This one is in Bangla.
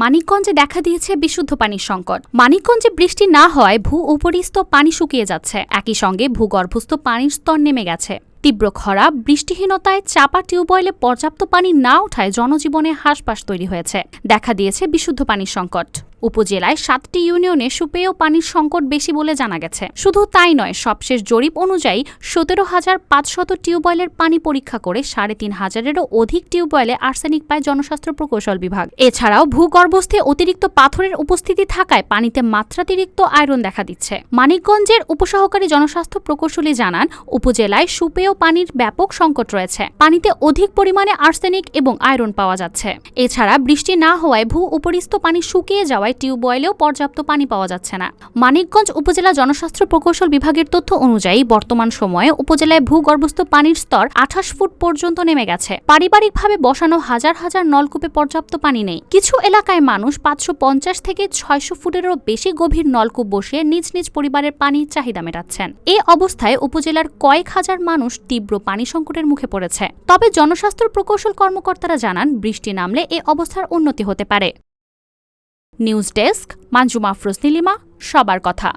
মানিকগঞ্জে দেখা দিয়েছে বিশুদ্ধ পানির সংকট। মানিকগঞ্জে বৃষ্টি না হওয়ায় ভূ-উপরিস্থ পানি শুকিয়ে যাচ্ছে। একই সঙ্গে ভূগর্ভস্থ পানির স্তর নেমে গেছে। তীব্র খরা, বৃষ্টিহীনতায় চাপা টিউবওয়েলে পর্যাপ্ত পানি না ওঠায় জনজীবনে হাঁসফাঁস তৈরি হয়েছে। দেখা দিয়েছে বিশুদ্ধ পানির সংকট। উপজেলায় ৭টি ইউনিয়নে সুপেয় পানির সংকট বেশি বলে জানা গেছে। শুধু তাই নয়, সবশেষ জরিপ অনুযায়ী ১৭,৫০০ টিউবওয়েলের পানি পরীক্ষা করে ৩৫০০-এরও অধিক টিউবওয়েলে আর্সেনিক পায় জনস্বাস্থ্য প্রকৌশল বিভাগ। এছাড়াও ভূগর্ভস্থে অতিরিক্ত পাথরের উপস্থিতি থাকায় পানিতে মাত্রাতিরিক্ত আয়রন দেখা দিচ্ছে। মানিকগঞ্জের উপসহকারী জনস্বাস্থ্য প্রকৌশলী জানান, উপজেলায় সুপেয় পানির ব্যাপক সংকট রয়েছে। পানিতে অধিক পরিমাণে আর্সেনিক এবং আয়রন পাওয়া যাচ্ছে। এছাড়া বৃষ্টি না হওয়ায় ভূ-উপরিস্থ পানি শুকিয়ে যাওয়ায় টিউবওয়েলেও পর্যাপ্ত পানি পাওয়া যাচ্ছে না। মানিকগঞ্জ উপজেলা জনস্বাস্থ্য প্রকৌশল বিভাগের তথ্য অনুযায়ী বর্তমান সময়ে উপজেলায় ভূগর্ভস্থ পানির স্তর ২৮ ফুট পর্যন্ত নেমে গেছে। পারিবারিকভাবে বসানো হাজার হাজার নলকূপে পর্যাপ্ত পানি নেই। কিছু এলাকায় মানুষ ৫৫০ থেকে ৬০০ ফুটেরও বেশি গভীর নলকূপ বসিয়ে নিজ নিজ পরিবারের পানির চাহিদা মেটাচ্ছেন। এ অবস্থায় উপজেলার কয়েক হাজার মানুষ তীব্র পানি সংকটের মুখে পড়েছে। তবে জনস্বাস্থ্য প্রকৌশল কর্মকর্তারা জানান, বৃষ্টি নামলে এ অবস্থার উন্নতি হতে পারে। নিউজ ডেস্ক, মানজুমা আফরোজ নীলিমা, সবার কথা।